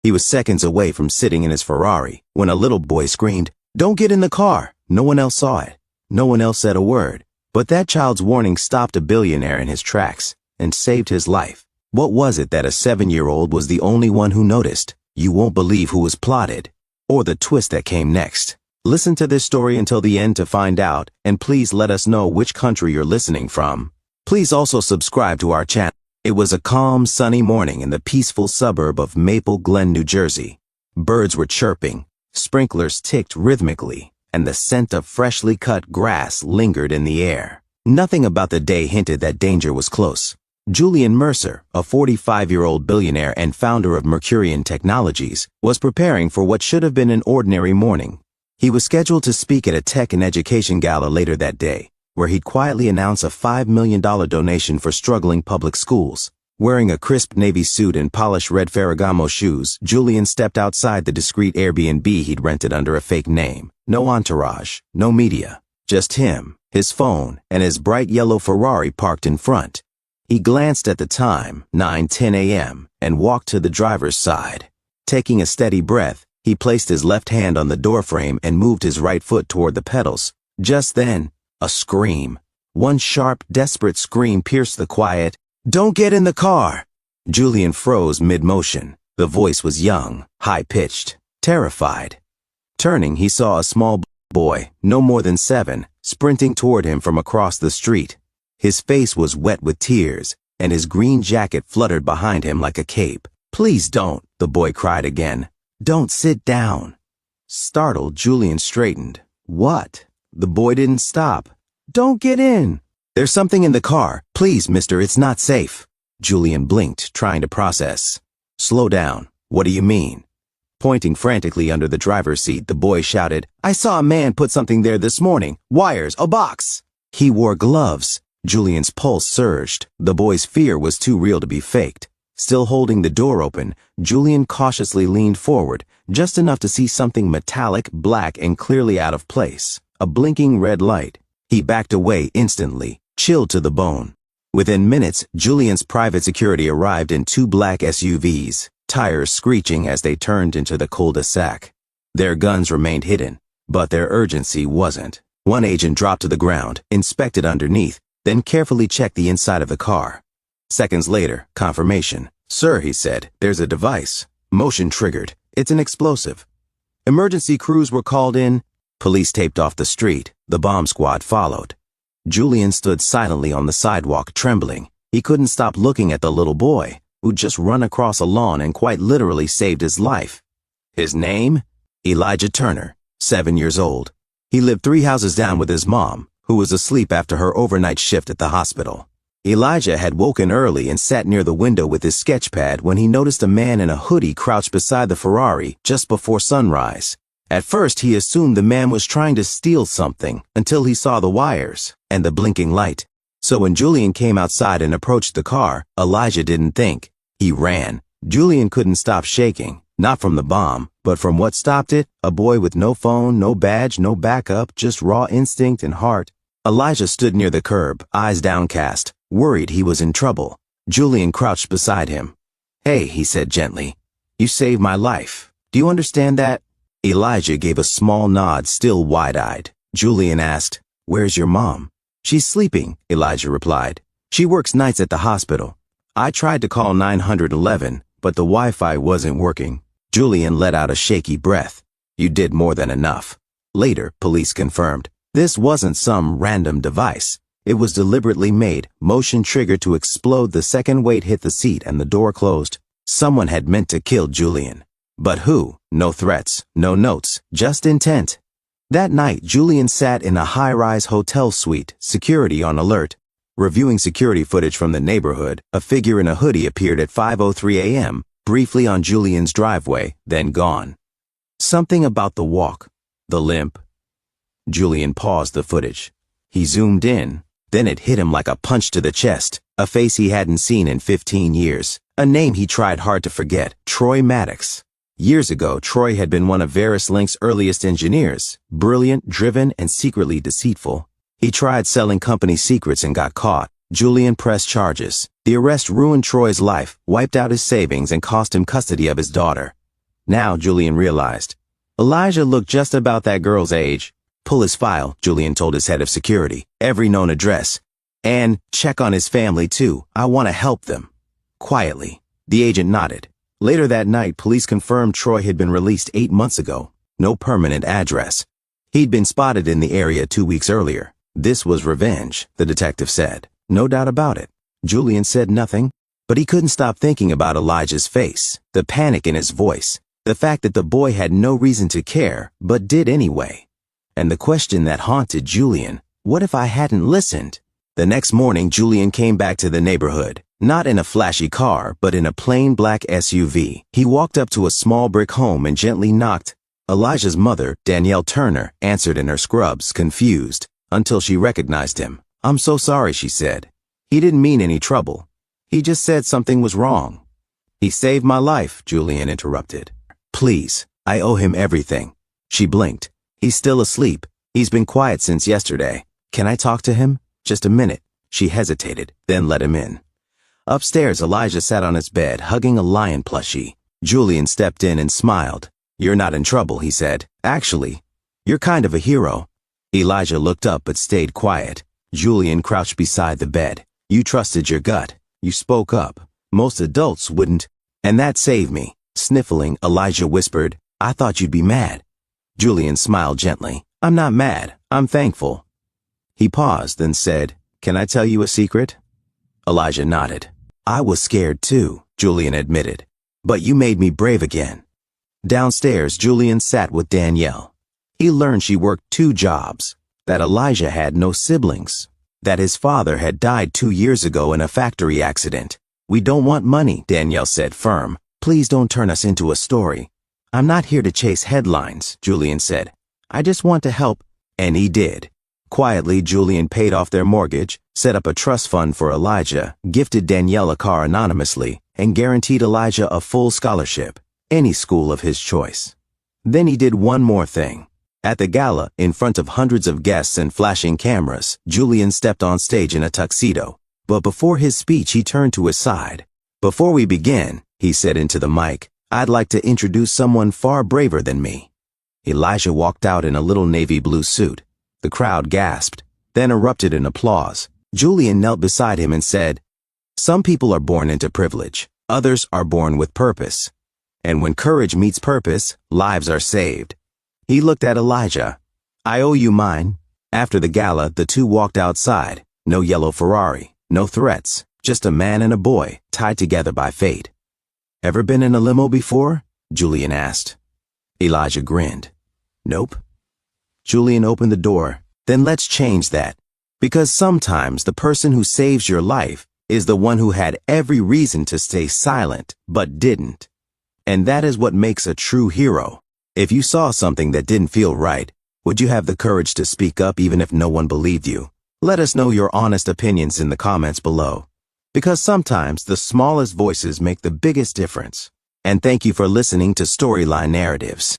He was seconds away from sitting in his Ferrari when a little boy screamed, "Don't get in the car!" No one else saw it. No one else said a word. But that child's warning stopped a billionaire in his tracks and saved his life. What was it that a 7-year-old was the only one who noticed? You won't believe who was plotted, or the twist that came next. Listen to this story until the end to find out, and please let us know which country you're listening from. Please also subscribe to our channel. It was a calm, sunny morning in the peaceful suburb of Maple Glen, New Jersey. Birds were chirping, sprinklers ticked rhythmically, and the scent of freshly cut grass lingered in the air. Nothing about the day hinted that danger was close. Julian Mercer, a 45-year-old billionaire and founder of Mercurian Technologies, was preparing for what should have been an ordinary morning. He was scheduled to speak at a tech and education gala later that day, where he'd quietly announce a $5 million donation for struggling public schools. Wearing a crisp navy suit and polished red Ferragamo shoes, Julian stepped outside the discreet Airbnb he'd rented under a fake name. No entourage, no media, just him, his phone, and his bright yellow Ferrari parked in front. He glanced at the time, 9:10 a.m., and walked to the driver's side. Taking a steady breath, he placed his left hand on the doorframe and moved his right foot toward the pedals. Just then, a scream. One sharp, desperate scream pierced the quiet. "Don't get in the car!" Julian froze mid-motion. The voice was young, high-pitched, terrified. Turning, he saw a small boy, no more than 7, sprinting toward him from across the street. His face was wet with tears, and his green jacket fluttered behind him like a cape. "Please don't," the boy cried again. "Don't sit down." Startled, Julian straightened. "What?" The boy didn't stop. "Don't get in." "There's something in the car. Please, mister, it's not safe." Julian blinked, trying to process. "Slow down. What do you mean?" Pointing frantically under the driver's seat, the boy shouted, "I saw a man put something there this morning. Wires, a box." He wore gloves. Julian's pulse surged. The boy's fear was too real to be faked. Still holding the door open, Julian cautiously leaned forward, just enough to see something metallic, black, and clearly out of place. A blinking red light. He backed away instantly, chilled to the bone. Within minutes, Julian's private security arrived in 2 black SUVs, tires screeching as they turned into the cul-de-sac. Their guns remained hidden, but their urgency wasn't. One agent dropped to the ground, inspected underneath, then carefully checked the inside of the car. Seconds later, confirmation. "Sir," he said, "there's a device. Motion triggered. It's an explosive." Emergency crews were called in. Police taped off the street. The bomb squad followed. Julian stood silently on the sidewalk, trembling. He couldn't stop looking at the little boy, who'd just run across a lawn and quite literally saved his life. His name? Elijah Turner, 7 years old. He lived 3 houses down with his mom, who was asleep after her overnight shift at the hospital. Elijah had woken early and sat near the window with his sketch pad when he noticed a man in a hoodie crouched beside the Ferrari just before sunrise. At first, he assumed the man was trying to steal something until he saw the wires and the blinking light. So when Julian came outside and approached the car, Elijah didn't think. He ran. Julian couldn't stop shaking, not from the bomb, but from what stopped it, a boy with no phone, no badge, no backup, just raw instinct and heart. Elijah stood near the curb, eyes downcast, worried he was in trouble. Julian crouched beside him. "Hey," he said gently, "you saved my life. Do you understand that?" Elijah gave a small nod, still wide-eyed. Julian asked, "Where's your mom?" "She's sleeping," Elijah replied. "She works nights at the hospital. I tried to call 911, but the Wi-Fi wasn't working." Julian let out a shaky breath. "You did more than enough." Later, police confirmed. This wasn't some random device. It was deliberately made, motion-triggered to explode the second weight hit the seat and the door closed. Someone had meant to kill Julian. But who? No threats, no notes, just intent. That night, Julian sat in a high-rise hotel suite, security on alert. Reviewing security footage from the neighborhood, a figure in a hoodie appeared at 5:03 a.m., briefly on Julian's driveway, then gone. Something about the walk, the limp. Julian paused the footage. He zoomed in. Then it hit him like a punch to the chest, a face he hadn't seen in 15 years, a name he tried hard to forget, Troy Maddox. Years ago, Troy had been one of VerisLink's earliest engineers, brilliant, driven, and secretly deceitful. He tried selling company secrets and got caught. Julian pressed charges. The arrest ruined Troy's life, wiped out his savings, and cost him custody of his daughter. Now Julian realized. Elijah looked just about that girl's age. Pull his file, Julian told his head of security. Every known address. And check on his family too. I want to help them. Quietly. The agent nodded. Later that night, police confirmed Troy had been released 8 months ago. No permanent address. He'd been spotted in the area 2 weeks earlier. This was revenge, the detective said. No doubt about it. Julian said nothing, but he couldn't stop thinking about Elijah's face, the panic in his voice, the fact that the boy had no reason to care, but did anyway. And the question that haunted Julian, what if I hadn't listened? The next morning, Julian came back to the neighborhood, not in a flashy car, but in a plain black SUV. He walked up to a small brick home and gently knocked. Elijah's mother, Danielle Turner, answered in her scrubs, confused, until she recognized him. I'm so sorry, she said. He didn't mean any trouble. He just said something was wrong. He saved my life, Julian interrupted. Please, I owe him everything. She blinked. He's still asleep. He's been quiet since yesterday. Can I talk to him? Just a minute. She hesitated, then let him in. Upstairs, Elijah sat on his bed, hugging a lion plushie. Julian stepped in and smiled. You're not in trouble, he said. Actually, you're kind of a hero. Elijah looked up but stayed quiet. Julian crouched beside the bed. You trusted your gut. You spoke up. Most adults wouldn't. And that saved me. Sniffling, Elijah whispered, I thought you'd be mad. Julian smiled gently. I'm not mad. I'm thankful. He paused, then said, Can I tell you a secret? Elijah nodded. I was scared too, Julian admitted. But you made me brave again. Downstairs, Julian sat with Danielle. He learned she worked 2 jobs, that Elijah had no siblings, that his father had died 2 years ago in a factory accident. We don't want money, Danielle said, firm. Please don't turn us into a story. I'm not here to chase headlines, Julian said. I just want to help. And he did. Quietly, Julian paid off their mortgage, set up a trust fund for Elijah, gifted Danielle a car anonymously, and guaranteed Elijah a full scholarship, any school of his choice. Then he did one more thing. At the gala, in front of hundreds of guests and flashing cameras, Julian stepped on stage in a tuxedo. But before his speech, he turned to his side. Before we begin, he said into the mic, I'd like to introduce someone far braver than me. Elijah walked out in a little navy blue suit. The crowd gasped, then erupted in applause. Julian knelt beside him and said, Some people are born into privilege. Others are born with purpose. And when courage meets purpose, lives are saved. He looked at Elijah. I owe you mine. After the gala, the two walked outside. No yellow Ferrari, no threats, just a man and a boy tied together by fate. Ever been in a limo before? Julian asked. Elijah grinned. Nope. Julian opened the door. Then let's change that. Because sometimes the person who saves your life is the one who had every reason to stay silent, but didn't. And that is what makes a true hero. If you saw something that didn't feel right, would you have the courage to speak up even if no one believed you? Let us know your honest opinions in the comments below. Because sometimes the smallest voices make the biggest difference. And thank you for listening to Storyline Narratives.